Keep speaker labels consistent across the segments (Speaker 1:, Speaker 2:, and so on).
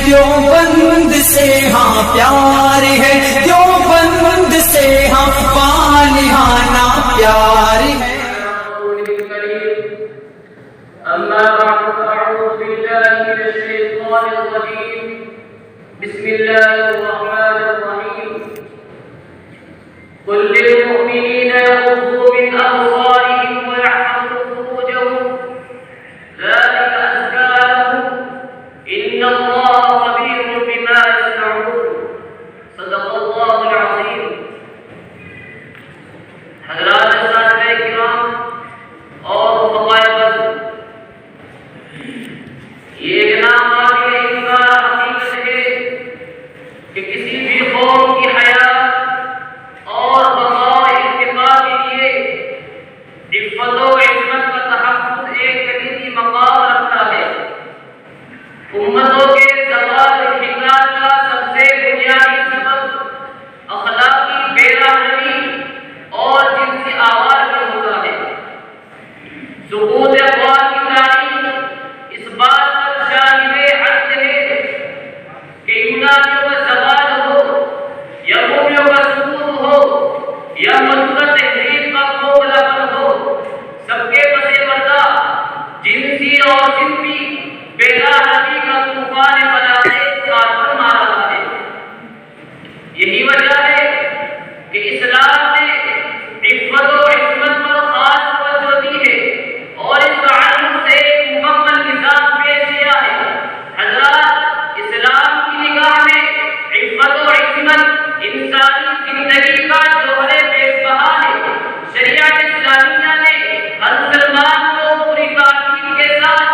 Speaker 1: دیوبند سے ہاں پیار ہے، دیوبند سے ہاں والہانہ پیار ہے۔
Speaker 2: أما بعد فأعوذ بالله من الشيطان الرجيم بسم الله الرحمن الرحيم قل للمؤمنين يغضوا من أبصارهم ويحفظوا فروجهم ذلك أزكى لهم إن الله خبير بما يصنعون صدق الله العظيم۔ حضرات سادہ کرام اور فضائل یہ ایک نام قابل انکار حقیقت ہے کہ کسی بھی قوم کی حیات اور بقاء ارتقاء کے لیے عفت و عصمت کا تحفظ ایک کلیدی مقام رکھتا ہے۔ امتوں کے زوال انحطاط کا سب سے بنیادی سبب اخلاقی بے رحمی اور جنسی آوازی ہوتا ہے۔ سقوط اقوام کی تاریخ اس بات پر شاہد حق ہے کہ یونانیوں کا زوال ہو یا رومیوں کا سقوط ہو یا موجودہ تہذیب کا کھوکھلا پن ہو، سب کے پس پردہ جنسی اور صنفی بے رحمی کا طوفان بلاء کاربن مار رہا ہے۔ یہی وجہ ہے کہ اسلام نے عفت و عصمت پر خاص توجہ دی ہے اور اس تعلق سے مکمل نظام پیش کیا ہے۔ حضرات، اسلام کی نگاہ میں عفت و عصمت انسانی زندگی کا جوہر بیش بہا ہے۔ شریعت اسلامیہ نے ہر مسلمان کو پوری تعلیم کے ساتھ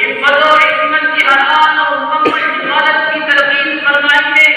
Speaker 2: عفت و عصمت کی حلال اور مکمل حفاظت کی تلقین فرمائی ہے۔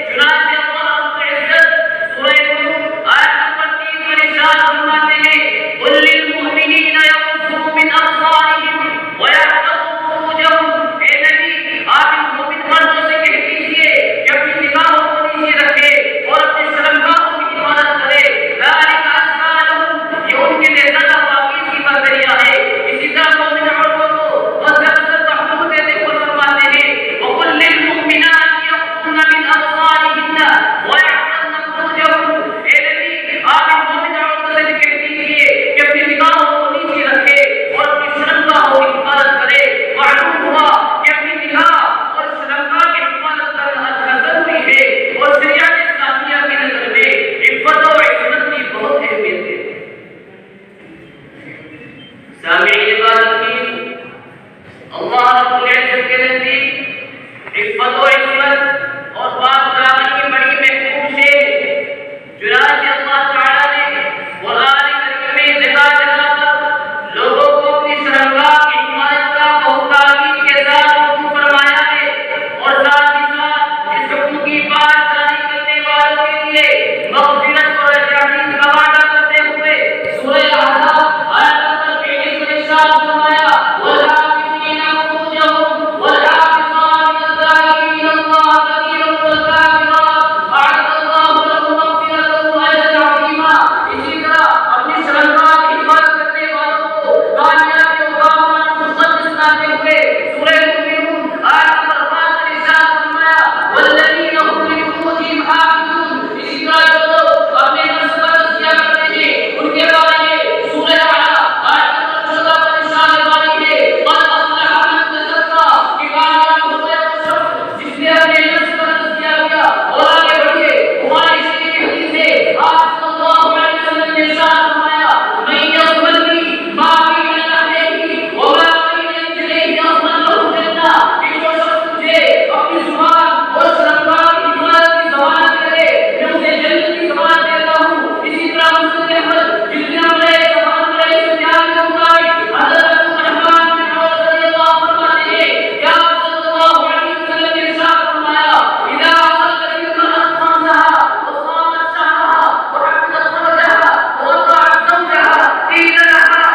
Speaker 2: چنانچہ اللہ رب العزت سورہ نور آیت نمبر 3 میں ارشاد فرماتے ہیں قل للمؤمنین یغضوا من ابصارهم ویحفظوا فروجهم۔ اے نبی، آپ ان مومن مردوں سے کہہ دیجیے کہ اپنی نگاہوں کو نیچے رکھے اور اپنے شرمگاہوں کی حفاظت کرے۔ ذالک ازکی لہم، یہ ان کے لیے زیادہ پاکیزگی کا ذریعہ ہے۔ اسی طرح مومن عورتوں کو وزن تحفظ دیتے ہوئے فرماتے ہیں وقل للمؤمنات یغضضن من ابصارهن ویحفظن فروجهن۔ اے نبی، آپ ان مومن عورتوں سے کہہ دیجیے کہ اپنی نگاہوں کو نیچے رکھے اور اپنی شرمگاہوں کی حفاظت کرے۔ معلوم ہوا کہ اپنی نگاہ اور شرمگاہ کی حفاظت کرنا ضروری ہے اور شریعت اسلامیہ کی نظر میں عفت و عصمت کی بہت اہمیت ہے۔ سامعین عبادت، اللہ رب العزت کے نزدیک عفت و عصمت اور پاک دامنی کی بڑی محبوب شے ہے۔ چنانچہ اللہ تعالیٰ نے قرآن کریم میں جگہ جگہ پر لوگوں کو اپنی شرمگاہ کی حفاظت کا بہت تاکید کے ساتھ حکم فرمایا ہے اور ساتھ ہی ساتھ اس حکم کی پاسداری کرنے والوں کے لیے مغفرت اور اجر کا وعدہ کرتے ہوئے سورہ احزاب آیت نمبر 23 میں ارشاد فرمایا والحافظین فروجهم والحافظات الذاکرین اللہ کثیرا والذاکرات اعد اللہ لهم مغفرۃ واجرا عظیما۔ اسی طرح اپنی شرمگاہ کی حفاظت کرنے والوں کو کامیابی و کامرانی خوشخبری سناتے ہوئے سورہ مومنون آیت نمبر 5 میں ارشاد فرمایا والذین هم لفروجهم حافظون۔ اسی طرح جو لوگ اپنے نفس کا تزکیہ کرتے ہیں ان کے بارے میں سورہ اعلیٰ آیت نمبر 14 پر ارشاد فرمائی ہے قد افلح من تزکا، کہ کامیاب ہو گیا وہ شخص جس نے اپنے نفس کا تزکیہ کیا۔ اور آگے بڑھیے، بخاری شریف کی حدیث ہے آپ صلی اللہ علیہ وسلم نے ارشاد فرمایا من یغضبنی ما بین لحیہ وما بین رجلیہ اضمن له جنہ، کہ جو شخص مجھے اپنی زبان اور شرمگاہ کی حفاظت کی ضمانت کرے میں اسے جنت کی ضمانت دیتا ہوں۔ اسی طرح مسلم احمد جس نے اپنے زبان پر استعمال کے مطابق حضرت عثمان بن عفان رضی اللہ عنہ فرماتے ہیں کہ آپ صلی اللہ علیہ وسلم نے ارشاد فرمایا اذا صلت المرأة خمسها وصامت شهرها وحفظت فرجها ووضعت زوجها قيل لها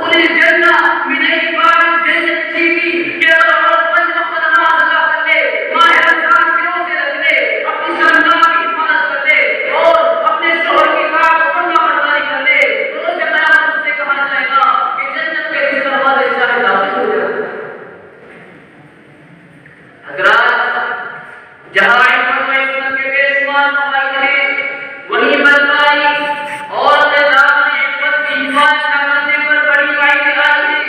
Speaker 2: ادخلي الجنة من أي باب الجنة شئت، کہ اگر عورت 5 وقت نماز ادا کر لے، ماہ رمضان کے روزے رکھ لے، اپنی شرمگاہ کی حفاظت کر لے اور اپنے شوہر کی اطاعت و فرما برداری کر لے، روز قیامت سے کہا جائے گا کہ جنت کے جس دروازے چاہے داخل ہو جائے۔ حضرات، جہاں عفت و عصمت کے بے شمار فوائد ہیں، وہیں بلکائی اور نظام عفت کی حفاظت نہ کرنے پر بڑی وعید آئی ہے۔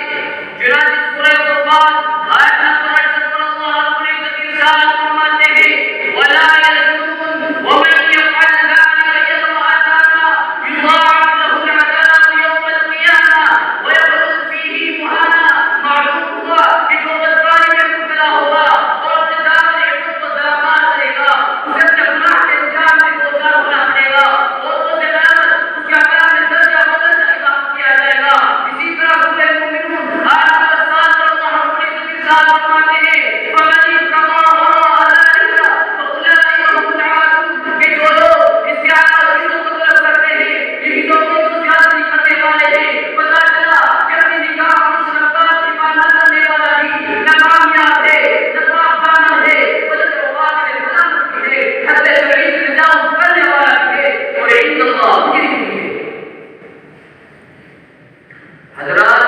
Speaker 2: چنانچہ سورہ فرقان آیت نمبر 68 پر اللہ رب العزت ارشاد فرماتے ہیں وَلَا يَزْنُونَ وَمَن يَفْعَلْ ذَلِكَ يَلْقَ أَثَامًا يُضَاعَفْ لَهُ الْعَذَابُ يَوْمَ الْقِيَامَةِ وَيَخْلُدْ فِيهِ مُهَانًا۔ معلوم ہوا کہ جو بدکاری میں مبتلا ہوگا اور اپنے دامن عفت کو درامار کرے گا، اسے اپنے گناہ کے انجام سے دو چار ہونا پڑے گا اور روز قیامت اس کے اعمال میں درجہ بدرجہ اضافہ کیا جائے گا۔ اسی طرح سورہ مومنون آیت نمبر 7 پر اللہ رب العزت ارشاد فرماتے ہیں فَمَنِ ابْتَغَىٰ وَرَاءَ ذَٰلِكَ فَأُولَٰئِكَ هُمُ الْعَادُونَ، کہ جو لوگ اس سے اعلیٰ چیزوں کو طلب کرتے ہیں یہی لوگ ان کو زیادتی کرنے والے ہیں۔ پتہ چلا کہ اپنی نگاہ اور اس رفتار کی پالنا کرنے والا بھی نہ کامیاب ہے، نہ پاک دامن ہے، بلکہ وہ واقعی ملامت بھی ہے، حد شرعی سے تجاوز کرنے والا بھی ہے اور عند اللہ مجرم بھی ہے۔ حضرات،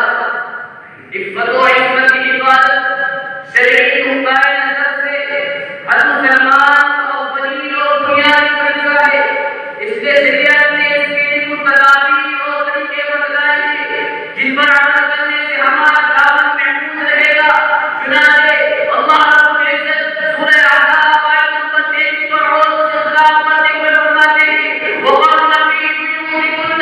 Speaker 2: عفت و عصمت کی حفاظت شرعی نقطۂ نظر سے ہر مسلمان کو اولین اور بنیادی فریضہ ہے۔ اس لیے شریعت نے اس کے لیے کچھ تدابیر اور طریقے بتلائے ہیں جن پر عمل کرنے سے ہمارا دامن محفوظ رہے گا۔ چنانچہ اللہ رب العزت سورہ احزاب آیت نمبر 33 پر عورتوں سے خطاب کرتے ہوئے فرماتے ہیں وَقَرْنَ فِي بُيُوتِكُنَّ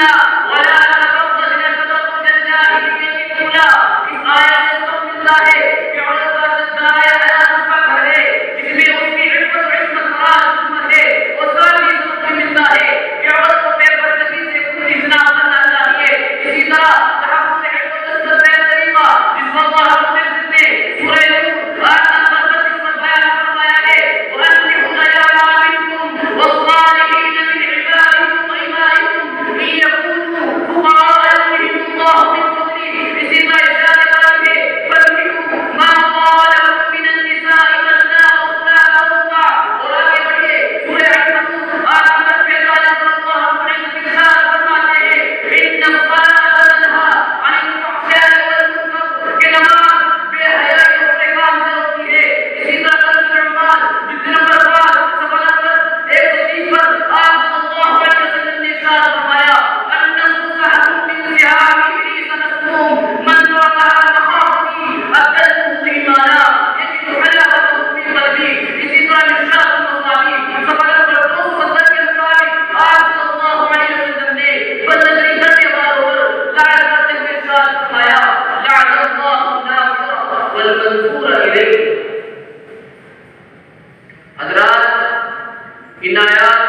Speaker 2: وَلَا تَبَرَّجْنَ تَبَرُّجَ الْجَاهِلِيَّةِ الْأُولَىٰ۔ اس آیت سے سبق ملتا ہے کہ عورت کا سدائے حیات اس کا گھر ہے جس میں اس کی عفت و عصمت فراز حکومت ہے، اور ساتھ ہی سبق ملتا ہے کہ عورت کو بے پردگی سے خود اجتناب کرنا چاہیے۔ اسی طرح تحفظ عفت و عصمت کا طریقہ جس کو اللہ رب العزت نے سورہ نور آیت نمبر 32 پر بیان فرمایا ہے وَأَنكِحُوا الْأَيَامَ مِنكُمْ وَالصَّالِحِينَ مِنْ عِبَادِكُمْ وَإِمَائِكُمْ إِن يَكُونُوا فُقَرَاءَ يُغْنِهِمُ اللَّهُ مِن فَضْلِهِ۔ اسی طرح ارشاد بات ہے فَانكِحُوا مَا طَابَ لَكُم مِّنَ النِّسَاءِ مَثْنَىٰ وَثُلَاثَ وَرُبَاعَ۔ اور آگے بڑھیے سورہ عنکبوت آیت نمبر 45 پر اللہ رب العزت ارشاد فرماتے ہیں إِنَّ الصَّلَاةَ تَنْهَىٰ عَنِ الْفَحْشَاءِ وَالْمُنكَرِ، کہ نماز بے حیائی اور برے کام سے روکتی ہے۔ اسی طرح کنز العمال جلد نمبر 5 صفحہ نمبر 130 پر آپ صلی اللہ علیہ وسلم نے ارشاد فرمایا النَّفْسُ سَهْمٌ مِّن سِهَامِ إِبْلِيسَ مَسْمُومٌ مَّن تَرَكَهَا مَخَافَتِي أَبْدَلْتُهُ إِيمَانًا يَجِدُ حَلَاوَتَهُ فِي قَلْبِهِ۔ اسی طرح مشکوٰۃ المصابیح صفحہ نمبر 270 کے مطابق آپ صلی اللہ علیہ وسلم نے بدنظری کرنے والوں پر لعنت کرتے ہوئے ارشاد فرمایا لعن اللہ الناظر والمنظور الیہ۔ حضرات، ان آیات